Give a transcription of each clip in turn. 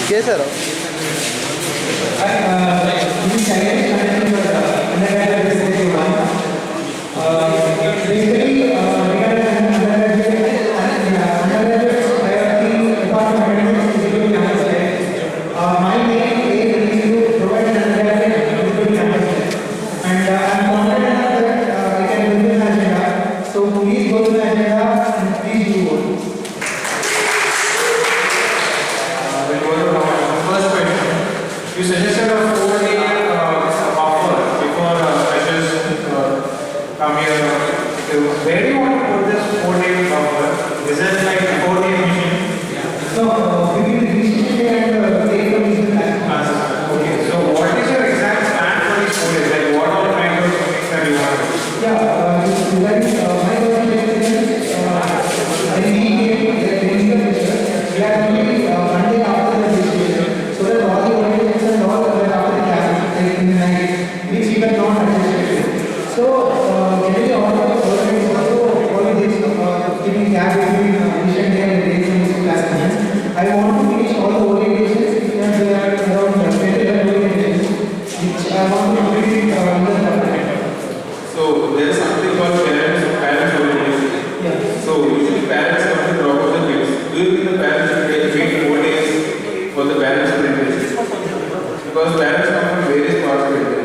कैसा रहा? Undergraduate Representative I. Basically, regarding undergraduate priority department executive campus life. My main aim is to provide an undergraduate executive campus life, and I am confident that I can fulfill my agenda. So please go to the agenda and please do vote. First question. You suggested a 4-day buffer before freshers come here. Where do you want to put this 4-day buffer? Is it like before the admission? So between the admission day and the day for admission class. Okay. So what is your exact plan for these 4 days? Like what all kind of things that you want to do? Yeah, regarding my government experience, when we came the technical picture, we had only Monday after the registration, so that all the orientations and all were after the class, like in the night, which we were not adjusted to. So, generally all the government is also following this, keeping gap between admission day and the day when this class begins. I want to finish all the orientations, and there are around 25 orientations, which I want to complete in the So there is something called parents orientation. Yeah. So usually parents have to drop off the kids. Do you think the parents should wait 4 days for the parents orientation? Because parents come from various parts of India.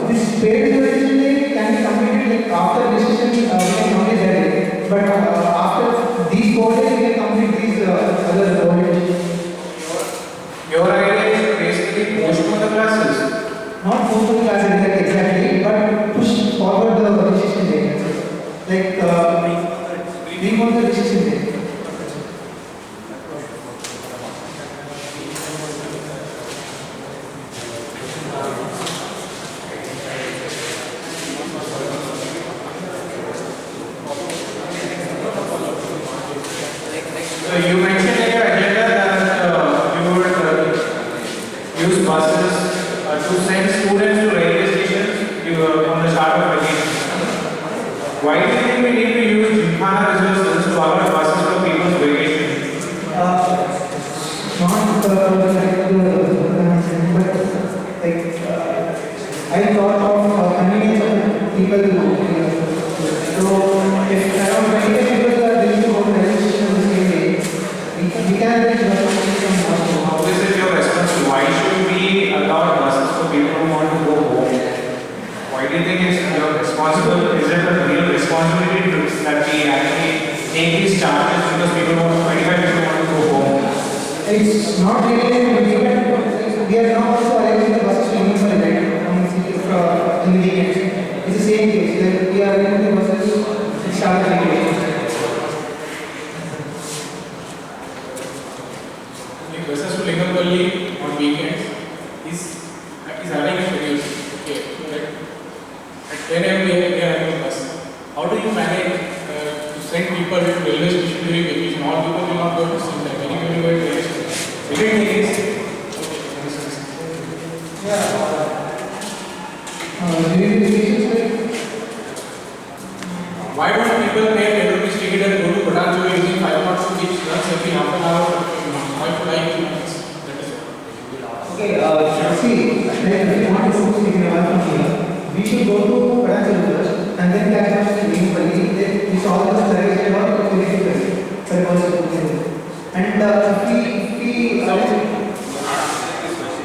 This parents orientation day can be completed like after decision we can complete that day. But after these 4 days we can complete these other orientations. Your idea is basically postpone the classes. Not postpone the class exactly, but push forward the decision day. Like bring on the decision day. So you mentioned in your agenda that you would use buses to send students to railway stations on the start of vacation. Why do you think we need to use Gymkhana resources to allot buses for people's vacation? Not but like I thought of convenience of people. So if around 20 people are willing to go to railway station on the same day, we can reach How is it your response? Why should we allow buses for people who want to go home? Why do you think it's your responsible? Is it a real responsibility that we actually take these charges because 25 people want to go home? It's not really we are not also arranging the buses to use for the night in the weekends. It's the same case. Like we are arranging the buses to start the weekends. The buses to Lingamballi on weekends is having a schedule. Okay, like at 10 a.m. we are having a bus. How do you manage to send people to railway station during vacation? All people will not go to same time. Many people will go to railway station. Second thing is, During the vacations, why don't people pay 10 rupees ticket and go to Kodanjo using 5 knots which runs every half an hour? Why should I use this? That is it. okay, see, like if you want to take a while from here, we should go to Kodanjo first and then catch up to Gymkhana. We saw the service and all for the and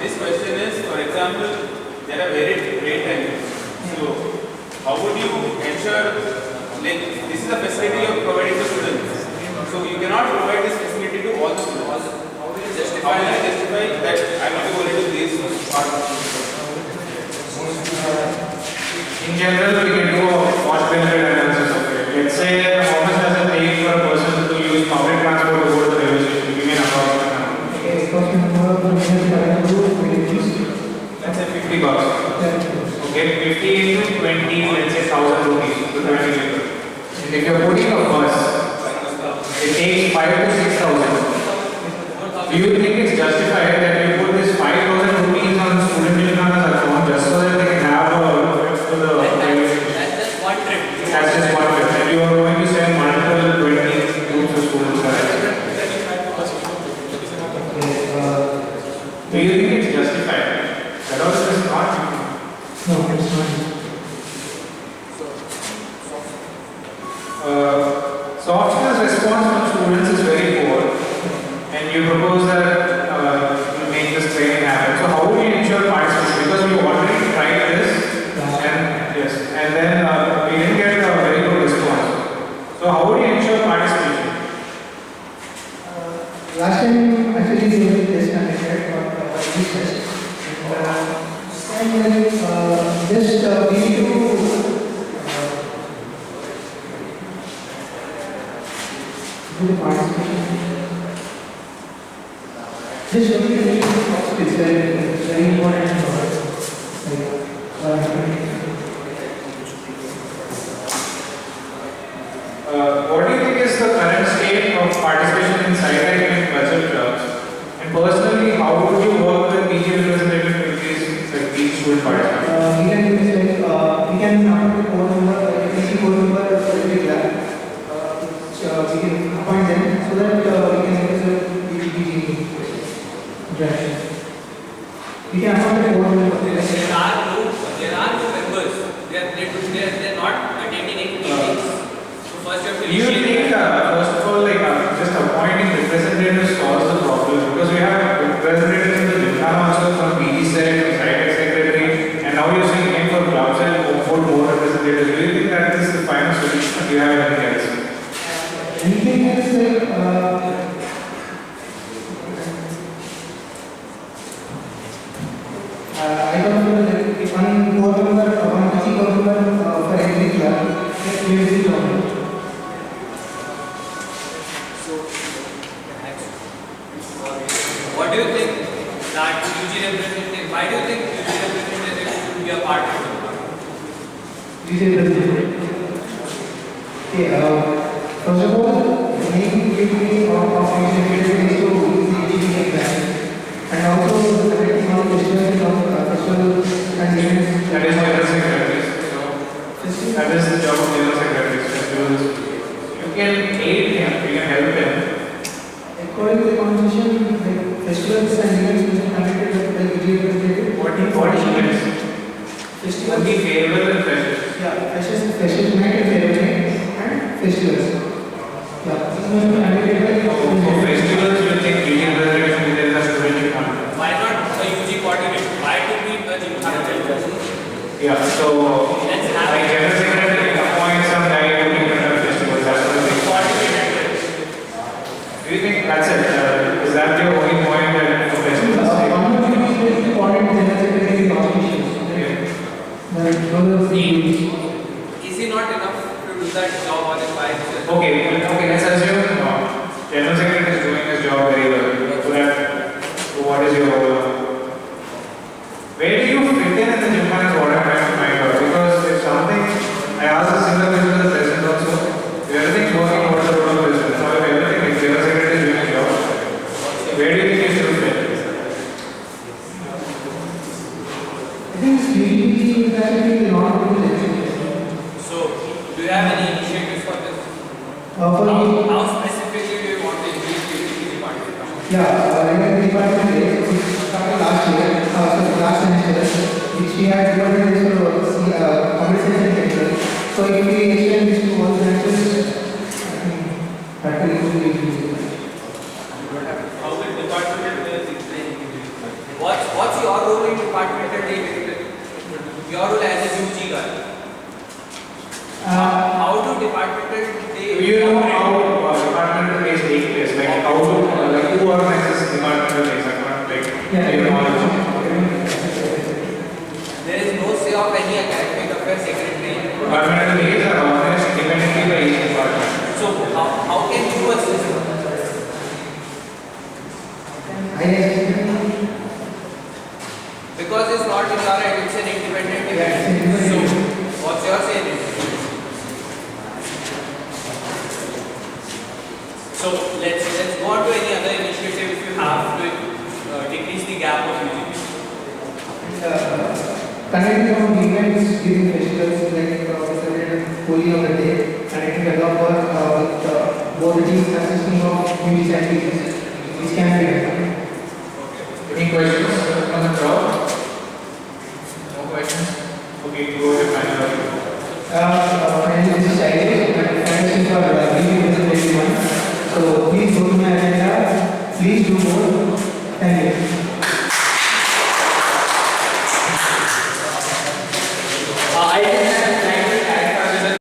this question is, for example, there are very great times. So, how would you ensure, like, this is a facility you are providing to students. So, you cannot provide this facility to all the students. How will you justify that I will be going to this part? In general, we can do a cost benefit analysis of it. Let's say how much does it take for a person to use public transport to go to the railway station? Give me an approximate number. Let's say 50 bucks. Okay, 50 into 20, let's say 1,000 rupees to 20 people. And if you're putting a bus, it takes 5 to 6,000. Do you think it's justified that you put this 5,000 rupees on student Gymkhana's account just so that they can have a trip to the railway station? That's just one trip. That's just one trip. And you are going to send multiple 20 groups of students. Last time actually they were just connected for this test. And just we need to do the participation. Just only the skills very important for us. What do you think is the current state of participation in side-writing and cultural clubs? And personally, how would you work with PG representative communities like these student participants? We can do this like we can appoint a board member, PC board member for every club. We can appoint them so that we can represent the PG interaction. We can appoint a board member. There are no members. They are not attending any meetings. So first you have to Do you think, first of all, like just appointing representatives solves the problem? Because we have representatives in the Gymkhana also from PD side, side secretary, and now you're saying again for clubs and for more representatives. Do you think that is the final solution? Or do you have anything else? Anything else like I don't know like one board member, one PC board member for every club. Previously government. What do you think that UG representative? Why do you think UG representative should be a part of it? Okay, first of all, the main duty of executive is to the exam and also the connecting of festivals and events. That is general secretaries. So that is the job of general secretaries. You can aid him, you can help him. According to the constitution, like festivals and events will be conducted by the representative. What events? Festivals. Only farewell and freshers. Yeah, freshers night and farewell night and festivals. Yeah, this will be conducted by For festivals, you think media presentation within the student department? Why not a UG coordinator? Why to be a Gymkhana General? Yeah, so Let's have like general secretary appoint some guy who can conduct festivals. That's what I think. coordinator. Do you think that's it? Is that the only point that for festivals? one of the things is important general secretary auspicious. Is he not enough to do that job on his by himself? Okay, let's assume general secretary is doing his job very well. So what is your where do you fit in the Gymkhana is what I'm trying to find out, because if something, I asked a similar question to the president also, if everything's working, what is the role of president? Now if everything, if general secretary is doing his job, where do you think he should fit? I think usually that will be not good execution. So, do you have any initiatives for this? For me, How specifically do you want to increase the UG participation? yeah, in the department days, we started last year, last semester, which we had department days for compensation sector. So if we extend this to all the branches, that will increase. How will departmental days explain? What's your role in departmental day? Your role as a UG guy. How do departmental day? Do you know how departmental days take place? Like how like who organizes departmental days? I'm not like you know. There is no say of any academic affairs secretary. Departmental days are organized independently by each department. So how can you assist? Because it's not in your hand, it's an independent event. So what's your say in it? So let's go on to any other initiative if you have to decrease the gap of UG. Connecting from events during festivals like Holi of the day, connecting developer with both the teams consisting of community activities, which can be